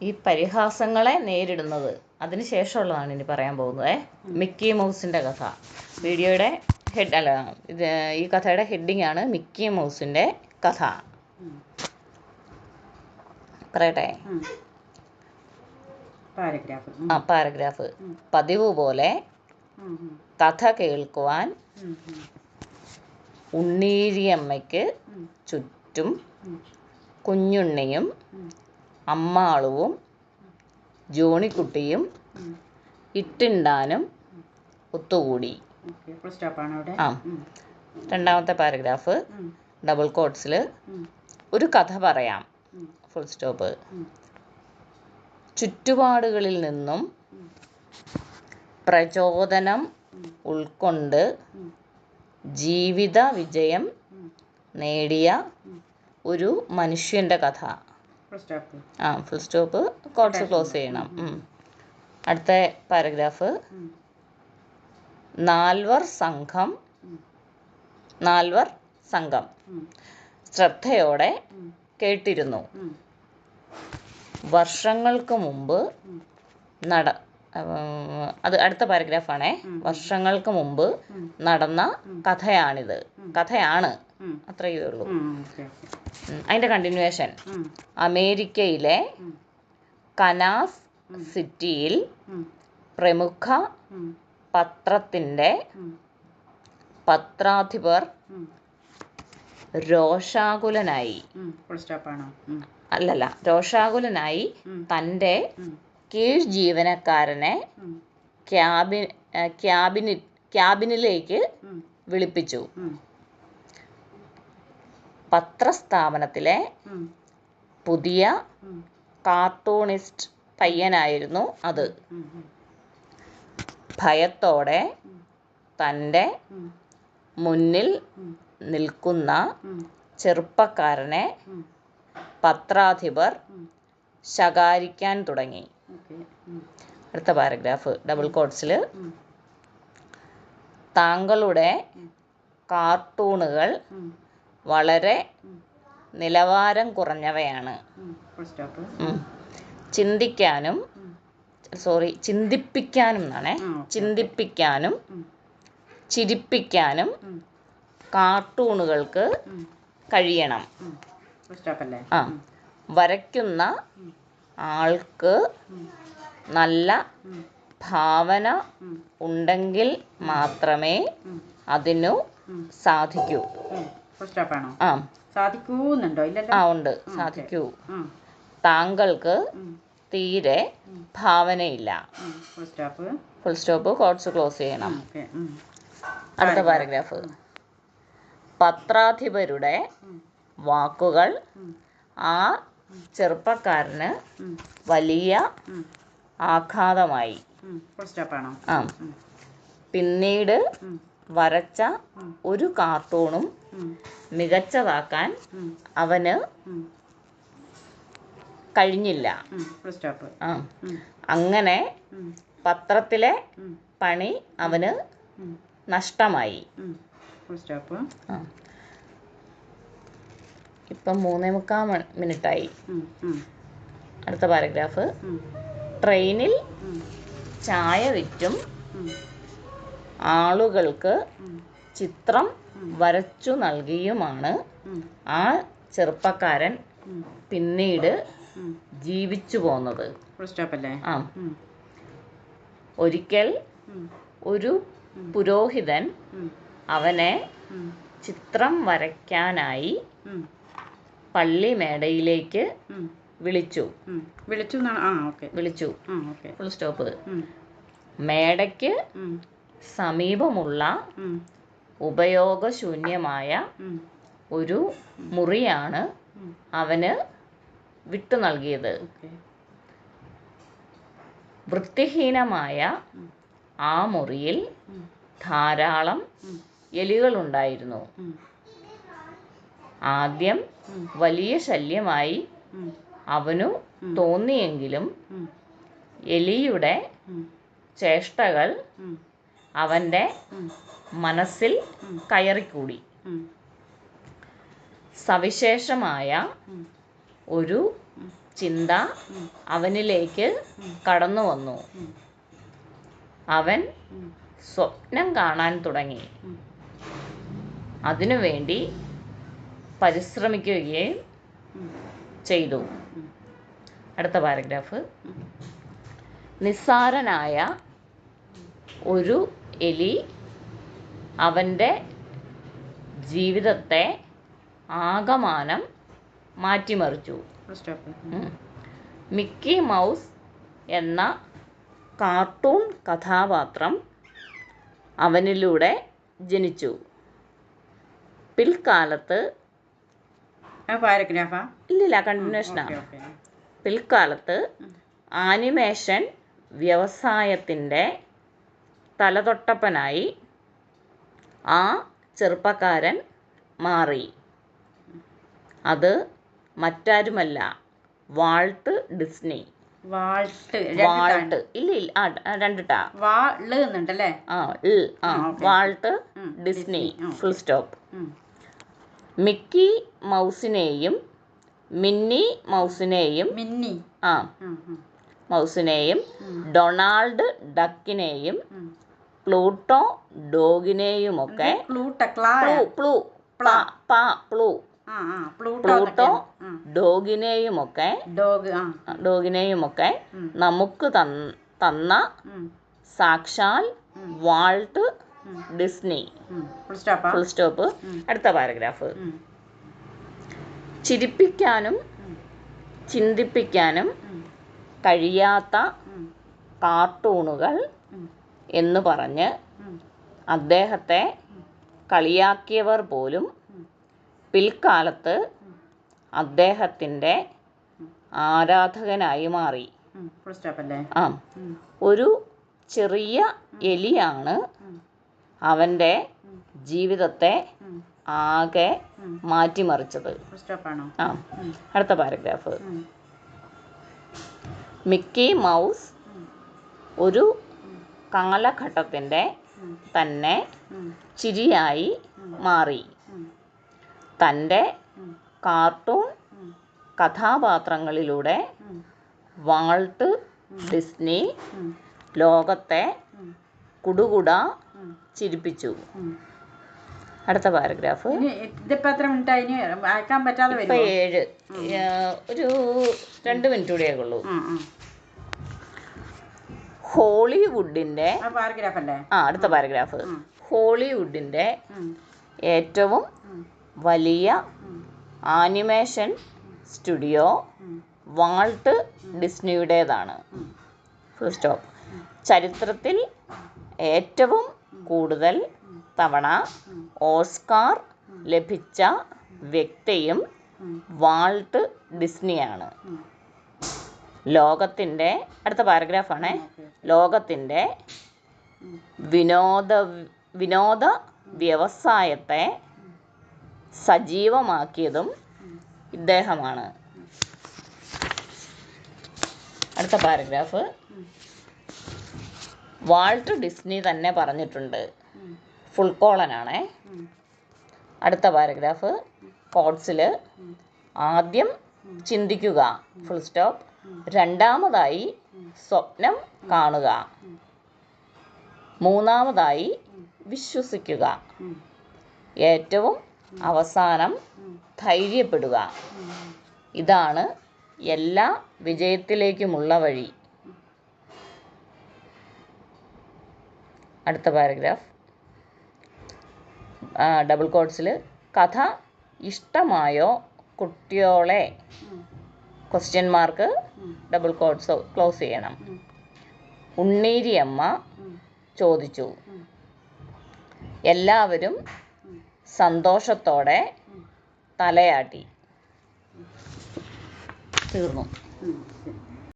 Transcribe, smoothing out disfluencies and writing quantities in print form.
ഈ പരിഹാസങ്ങളെ നേരിടുന്നത്. അതിനുശേഷമുള്ളതാണ് ഇനി പറയാൻ പോകുന്നത്. മിക്കി മൗസിൻ്റെ കഥ. വീഡിയോയുടെ ഈ കഥയുടെ ഹെഡിങ് ആണ് മിക്കി മൗസിൻ്റെ കഥ. പറയട്ടെ? പാരഗ്രാഫ്. പതിവ് പോലെ കഥ കേൾക്കുവാൻ ഉണ്ണീരിയമ്മയ്ക്ക് ചുറ്റും കുഞ്ഞുണ്ണിയും അമ്മാളുവും ജോണിക്കുട്ടിയും ഇട്ടിണ്ടാനും ഒത്തുകൂടി. രണ്ടാമത്തെ പാരഗ്രാഫ് ഡബിൾ കോട്ട്സിൽ ഒരു കഥ പറയാം, ഫുൾ സ്റ്റോപ്പ്. ചുറ്റുപാടുകളിൽ നിന്നും പ്രചോദനം ഉൾക്കൊണ്ട് ജീവിത വിജയം നേടിയ ഒരു മനുഷ്യൻ്റെ കഥ. ഫുൾ സ്റ്റോപ്പ്, കോട്ട്സ് ക്ലോസ് ചെയ്യണം. അടുത്ത പാരഗ്രാഫ് നാൽവർ സംഘം ശ്രദ്ധയോടെ കേട്ടിരുന്നു. വർഷങ്ങൾക്ക് മുമ്പ് അടുത്ത പാരഗ്രാഫാണേ. വർഷങ്ങൾക്ക് മുമ്പ് നടന്ന കഥയാണ്. അത്രയേ ഉള്ളൂ. അതിൻ്റെ കണ്ടിന്യൂവേഷൻ. അമേരിക്കയിലെ കനാസ് സിറ്റിയിൽ പ്രമുഖ പത്രത്തിൻ്റെ പത്രാധിപർ രോഷാകുലനായി തൻ്റെ കീഴ് ജീവനക്കാരനെ ക്യാബിനിലേക്ക് വിളിപ്പിച്ചു. പത്രസ്ഥാപനത്തിലെ പുതിയ കാർട്ടൂണിസ്റ്റ് പയ്യനായിരുന്നു അത്. ഭയത്തോടെ തൻ്റെ മുന്നിൽ നിൽക്കുന്ന ചെറുപ്പക്കാരനെ പത്രാധിപർ ശകാരിക്കാൻ തുടങ്ങി. അടുത്ത പാരഗ്രാഫ് ഡബിൾ കോട്ട്സിൽ താങ്കളുടെ കാർട്ടൂണുകൾ വളരെ നിലവാരം കുറഞ്ഞവയാണ്. ചിന്തിപ്പിക്കാനും ചിരിപ്പിക്കാനും കാർട്ടൂണുകൾക്ക് കഴിയണം. വരയ്ക്കുന്ന ആൾക്ക് നല്ല ഭാവന ഉണ്ടെങ്കിൽ മാത്രമേ അതിനു സാധിക്കൂ. ഉണ്ട്, സാധിക്കൂ. താങ്കൾക്ക് തീരെ ഭാവനയില്ല. ഫുൾ സ്റ്റോപ്പ്, കോട്ട്സ് ക്ലോസ് ചെയ്യണം. അടുത്ത പാരഗ്രാഫ്. പത്രാധിപരുടെ വാക്കുകൾ ആ ചെറുപ്പക്കാരന് വലിയ ആഘാതമായി. പിന്നീട് വരച്ച ഒരു കാർട്ടൂണും മികച്ചതാക്കാൻ അവന് കഴിഞ്ഞില്ല. അങ്ങനെ പത്രത്തിലെ പണി അവന് നഷ്ടമായി. ഇപ്പം 3:45 മിനിറ്റായി. അടുത്ത പാരഗ്രാഫ്. ട്രെയിനിൽ ചായ വിറ്റും ആളുകൾക്ക് ചിത്രം വരച്ചു നൽകിയുമാണ് ആ ചെറുപ്പക്കാരൻ പിന്നീട് ജീവിച്ചു പോന്നത്. ഒരിക്കൽ ഒരു പുരോഹിതൻ അവനെ ചിത്രം വരയ്ക്കാനായി പള്ളിമേടയിലേക്ക് വിളിച്ചു. Full stop. മേടയ്ക്ക് സമീപമുള്ള ഉപയോഗശൂന്യമായ ഒരു മുറിയാണ് അവന് വിട്ടു നൽകിയത്. വൃത്തിഹീനമായ ആ മുറിയിൽ ധാരാളം എലികളുണ്ടായിരുന്നു. ആദ്യം വലിയ ശല്യമായി അവനു തോന്നിയെങ്കിലും എലിയുടെ ചേഷ്ടകൾ അവൻ്റെ മനസ്സിൽ കയറിക്കൂടി. സവിശേഷമായ ഒരു ചിന്ത അവനിലേക്ക് കടന്നു വന്നു. അവൻ സ്വപ്നം കാണാൻ തുടങ്ങി. അതിനുവേണ്ടി പരിശ്രമിക്കുകയും ചെയ്തു. അടുത്ത പാരഗ്രാഫ്. നിസ്സാരനായ ഒരു എലി അവൻ്റെ ജീവിതത്തെ ആകമാനം മാറ്റിമറിച്ചു. മിക്കി മൗസ് എന്ന കാർട്ടൂൺ കഥാപാത്രം അവനിലൂടെ ജനിച്ചു. പിൽക്കാലത്ത് ഇല്ലില്ല, കണ്ടിന്യൂഷനാണ്. പിൽക്കാലത്ത് ആനിമേഷൻ വ്യവസായത്തിൻ്റെ തലതൊട്ടപ്പനായി ആ ചെറുപ്പക്കാരൻ മാറി. അത് മറ്റാരുമല്ല, വാൾട്ട് ഡിസ്നി. വാൾട്ട് ഇല്ല, രണ്ടിട്ടാ. Walt Disney, full stop. Mickey മൗസിനെയും മിന്നി മൗസിനെയും മൗസിനെയും ഡൊണാൾഡ് ഡക്കിനെയും പ്ലൂട്ടോ ഡോഗിനെയുമൊക്കെ പ്ലൂട്ടോ ഡോഗിനെയുമൊക്കെ നമുക്ക് തന്ന സാക്ഷാൽ വാൾട്ട് ഡിസ്നി, ഫുൾ സ്റ്റോപ്പ്. അടുത്ത പാരഗ്രാഫ്. ചിരിപ്പിക്കാനും ചിന്തിപ്പിക്കാനും കഴിയാത്ത കാർട്ടൂണുകൾ എന്ന് പറഞ്ഞ് അദ്ദേഹത്തെ കളിയാക്കിയവർ പോലും പിൽക്കാലത്ത് അദ്ദേഹത്തിൻ്റെ ആരാധകനായി മാറി. ഒരു ചെറിയ എലിയാണ് അവൻ്റെ ജീവിതത്തെ ആകെ മാറ്റിമറിച്ചത്. അടുത്ത പാരഗ്രാഫ്. മിക്കി മൗസ് ഒരു കാലഘട്ടത്തിൻ്റെ തന്നെ ചിരിയായി മാറി. തൻ്റെ കാർട്ടൂൺ കഥാപാത്രങ്ങളിലൂടെ വാൾട്ട് ഡിസ്നി ലോകത്തെ കുടുകുട ചിരിപ്പിച്ചു. അടുത്ത പാരഗ്രാഫ്. 7, ഒരു 2 മിനിറ്റ് കൂടിയേ ഉള്ളൂ. ഹോളിവുഡിൻ്റെ അടുത്ത പാരഗ്രാഫ്. ഹോളിവുഡിൻ്റെ ഏറ്റവും വലിയ ആനിമേഷൻ സ്റ്റുഡിയോ വാൾട്ട് ഡിസ്നിയുടേതാണ്, ഫുൾ സ്റ്റോപ്പ്. ചരിത്രത്തിൽ ഏറ്റവും കൂടുതൽ തവണ ഓസ്കാർ ലഭിച്ച വ്യക്തിയും വാൾട്ട് ഡിസ്നിയാണ്. ലോകത്തിൻ്റെ അടുത്ത പാരഗ്രാഫാണ്. ലോകത്തിൻ്റെ വിനോദ വ്യവസായത്തെ സജീവമാക്കിയതും ഇദ്ദേഹമാണ്. അടുത്ത പാരഗ്രാഫ്. വാൾട്ട് ഡിസ്നി തന്നെ പറഞ്ഞിട്ടുണ്ട്, ഫുൾ കോളനാണേ. അടുത്ത പാരഗ്രാഫ്. കോട്സിൽ ആദ്യം ചിന്തിക്കുക, ഫുൾ സ്റ്റോപ്പ്. രണ്ടാമതായി സ്വപ്നം കാണുക. മൂന്നാമതായി വിശ്വസിക്കുക. ഏറ്റവും അവസാനം ധൈര്യപ്പെടുക. ഇതാണ് എല്ലാ വിജയത്തിലേക്കുമുള്ള വഴി. അടുത്ത പാരഗ്രാഫ്. ഡബിൾ കോട്സിൽ കഥ ഇഷ്ടമായോ കുട്ടിയോളെ? Question mark, double quotes close ചെയ്യണം. ഉണ്ണീരിയമ്മ ചോദിച്ചു. എല്ലാവരും സന്തോഷത്തോടെ തലയാട്ടി. തീർന്നു.